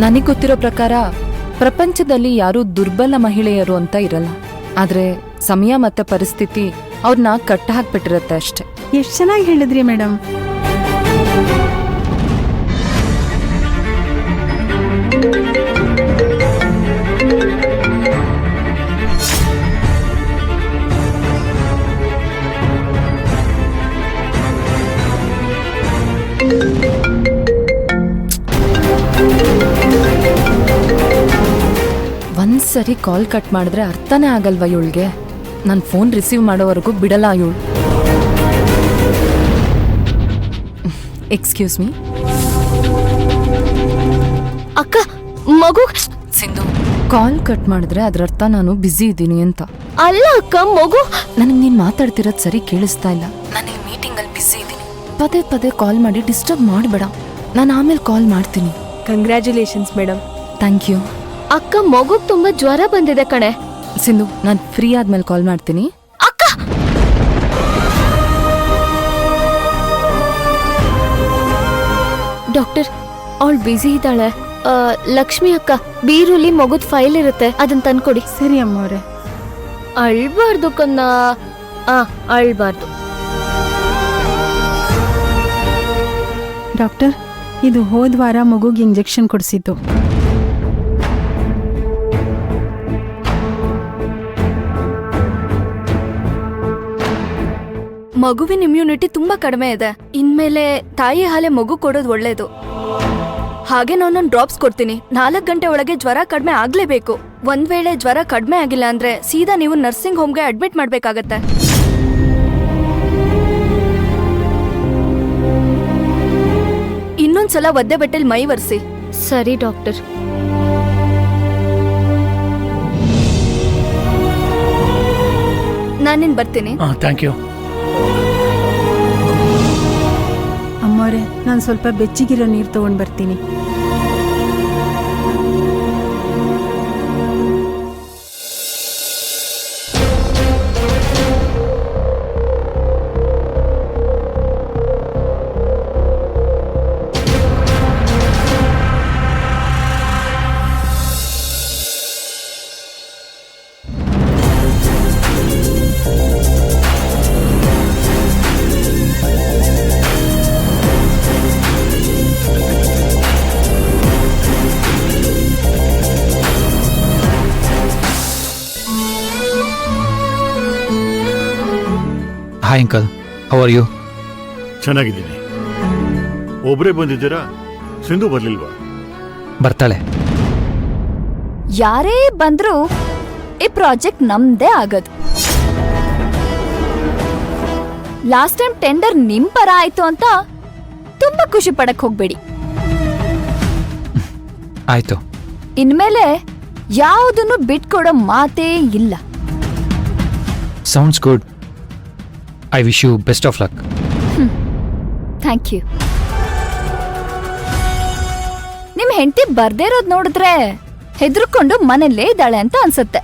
ನನಗೆ ಗೊತ್ತಿರೋ ಪ್ರಕಾರ ಪ್ರಪಂಚದಲ್ಲಿ ಯಾರೂ ದುರ್ಬಲ ಮಹಿಳೆಯರು ಅಂತ ಇರಲ್ಲ. ಆದ್ರೆ ಸಮಯ ಮತ್ತೆ ಪರಿಸ್ಥಿತಿ ಅವ್ರನ್ನ ಕಟ್ಟ ಹಾಕ್ಬಿಟ್ಟಿರತ್ತೆ ಅಷ್ಟೆ. ಎಷ್ಟು ಚೆನ್ನಾಗಿ ಹೇಳಿದ್ರಿ ಮೇಡಮ್. ಒಂದ್ಸರಿ ಕಾಲ್ ಕಟ್ ಮಾಡಿದ್ರೆ ಅರ್ಥನೇ ಆಗಲ್ವಾ ಇವಳಿಗೆ? ನನ್ನ ಫೋನ್ ರಿಸೀವ್ ಮಾಡೋವರೆಗೂ ಬಿಡಲ್ಲ ಇವಳು. Excuse me. ಅಕ್ಕ, ಮಗು. ಸಿಂಧು, ಕಾಲ್ ಕಟ್ ಮಾಡಿದ್ರೆ ಅದ್ರ ಅರ್ಥ ನಾನು ಬ್ಯುಸಿ ಇದ್ದೀನಿ ಅಂತ ಅಲ್ಲ ಅಕ್ಕ, ಮಗು. ನನಗೆ ನೀನ್ ಮಾತಾಡ್ತಿರೋದು ಸರಿ ಕೇಳಿಸ್ತಾ ಇಲ್ಲ. ನಾನು ಈ ಮೀಟಿಂಗ್ ಅಲ್ಲಿ ಬ್ಯುಸಿ ಇದ್ದೀನಿ. ಪದೇ ಪದೇ ಕಾಲ್ ಮಾಡಿ ಡಿಸ್ಟರ್ಬ್ ಮಾಡಬೇಡ. ನಾನು ಆಮೇಲೆ ಕಾಲ್ ಮಾಡ್ತೀನಿ. Congratulations madam. Thank you. ಅಕ್ಕ, ಮಗುಗ್ ತುಂಬಾ ಜ್ವರ ಬಂದಿದೆ ಕಣೆ. ಸಿಂಧು, ನಾನು ಫ್ರೀ ಆದ್ಮೇಲೆ ಕಾಲ್ ಮಾಡ್ತೀನಿ. ಅಕ್ಕ, ಡಾಕ್ಟರ್ ಅವಳು ಬ್ಯುಸಿ ಇದ್ದಾಳೆ. ಲಕ್ಷ್ಮಿ ಅಕ್ಕ, ಬೀರುಲಿ ಮಗುದ್ ಫೈಲ್ ಇರುತ್ತೆ, ಅದನ್ನ ತಂದ್ಕೊಡಿ. ಸರಿ ಅಮ್ಮವ್ರೆ. ಅಳ್ಬಾರ್ದು ಕನ್ನ. ಅಳ್ಬಾರ್ದು. ಡಾಕ್ಟರ್, ಇದು ಹೋದ್ವಾರ ಮಗುಗೆ ಇಂಜೆಕ್ಷನ್ ಕೊಡಿಸಿದ್ದು. ಮಗುವಿನ ಇಮ್ಯುನಿಟಿ ತುಂಬಾ ಕಡಿಮೆ ಇದೆ. ಇನ್ಮೇಲೆ ತಾಯಿ ಹಾಲೆ ಮಗು ಕೊಡೋದು ಒಳ್ಳೇದು. ಹಾಗೆ ನಾನು ಡ್ರಾಪ್ಸ್ ಕೊಡ್ತೀನಿ. 4 ಗಂಟೆ ಒಳಗೆ ಜ್ವರ ಕಡಿಮೆ ಆಗ್ಲೇಬೇಕು. ಒಂದ್ ವೇಳೆ ಜ್ವರ ಕಡಿಮೆ ಆಗಿಲ್ಲ ಅಂದ್ರೆ ಸೀದಾ ನೀವು ನರ್ಸಿಂಗ್ ಹೋಮ್ಗೆ ಅಡ್ಮಿಟ್ ಮಾಡ್ಬೇಕಾಗತ್ತೆ. ಇನ್ನೊಂದ್ಸಲ ಒದ್ದೆ ಬಟ್ಟೆಲ್ ಮೈ ಒರೆಸಿ. ಸರಿ ಡಾಕ್ಟರ್. ನಾನಿನ್ ಬರ್ತೀನಿ. Thank you. ಅಮ್ಮವ್ರೆ, ನಾನು ಸ್ವಲ್ಪ ಬೆಚ್ಚಗಿರೋ ನೀರು ತಗೊಂಡು ಬರ್ತೀನಿ. Hi uncle, how are you? ಚೆನ್ನಾಗಿದ್ದೀನಿ. ಒಬ್ಬರೇ ಬಂದಿದ್ದೀರಾ? ಸಿಂಧು ಬರ್ಲಿಲ್ವಾ? ಬರ್ತಾಳೆ. ಯಾರೇ ಬಂದ್ರು ಈ ಪ್ರಾಜೆಕ್ಟ್ ನಮ್ದೇ ಆಗದು. ಲಾಸ್ಟ್ ಟೈಮ್ ಟೆಂಡರ್ ನಿಮ್ ಪರ ಆಯ್ತು ಅಂತ ತುಂಬಾ ಖುಷಿ ಪಡಕ್ ಹೋಗ್ಬೇಡಿ. ಆಯ್ತು. ಇನ್ಮೇಲೆ ಯಾವುದನ್ನು ಬಿಟ್ಕೊಡೋ ಮಾತೇ ಇಲ್ಲ. Sounds good. I wish you best of luck. Thank you. ನಿಮ್ ಹೆಂಡತಿ ಬರ್ದೇ ಇರೋದ್ ನೋಡಿದ್ರೆ ಹೆದರ್ಕೊಂಡು ಮನೆಯಲ್ಲೇ ಇದ್ದಾಳೆ ಅಂತ ಅನ್ಸುತ್ತೆ.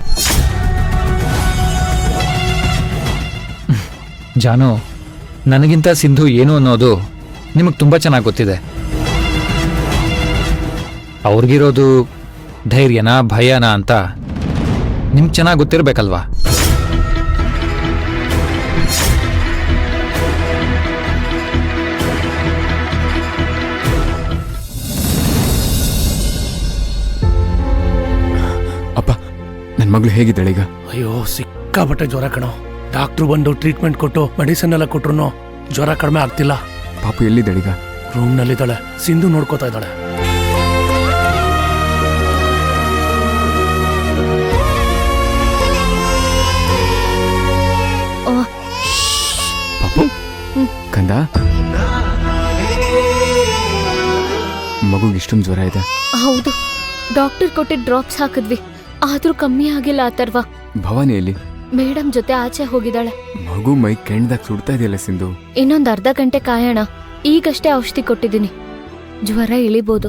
ಜಾನು, ನನಗಿಂತ ಸಿಂಧು ಏನು ಅನ್ನೋದು ನಿಮಗೆ ತುಂಬ ಚೆನ್ನಾಗಿ ಗೊತ್ತಿದೆ. ಅವ್ರಿಗಿರೋದು ಧೈರ್ಯನಾ ಭಯನಾ ಅಂತ ನಿಮ್ಗೆ ಚೆನ್ನಾಗಿ ಗೊತ್ತಿರಬೇಕಲ್ವಾ? ಅಪ್ಪ, ನನ್ನ ಮಗಳು ಹೇಗಿದ್ದಾಳೆ ಈಗ? ಅಯ್ಯೋ, ಸಿಕ್ಕಾಪಟ್ಟೆ ಜ್ವರ ಕಣೋ. ಡಾಕ್ಟ್ರು ಬಂದು ಟ್ರೀಟ್ಮೆಂಟ್ ಕೊಟ್ಟು ಮೆಡಿಸಿನ್ ಎಲ್ಲ ಕೊಟ್ರು ಜ್ವರ ಕಡಿಮೆ ಆಗ್ತಿಲ್ಲ. ಪಾಪು ಎಲ್ಲಿದ್ದಾಳೆ ಈಗ? ರೂಮ್ನಲ್ಲಿದ್ದಾಳೆ. ಸಿಂಧು ನೋಡ್ಕೋತಾ ಇದ್ದಾಳೆ. ಪಾಪು, ಕಂದ, ಮಗುಗೆ ಇಷ್ಟೊಂದು ಜ್ವರ ಇದೆ? ಹೌದು, ಡಾಕ್ಟರ್ ಕೊಟ್ಟಿದ್ದ ಡ್ರಾಪ್ಸ್ ಹಾಕಿದ್ವಿ, ಆದ್ರೂ ಕಮ್ಮಿ ಆಗಿಲ್ಲ ಅಥರ್ವ. ಭವಾನಿಯಲ್ಲಿ ಮೇಡಮ್ ಜೊತೆ ಆಚೆ ಹೋಗಿದ್ದಾಳೆ. ಮಗು ಮೈ ಕೆಂಡ್ದಾಗ ಸುಡ್ತಾ ಇದೆಯಲ್ಲ ಸಿಂಧು. ಇನ್ನೊಂದು ಅರ್ಧ ಗಂಟೆ ಕಾಯೋಣ. ಈಗಷ್ಟೇ ಔಷಧಿ ಕೊಟ್ಟಿದ್ದೀನಿ, ಜ್ವರ ಇಳಿಬೋದು.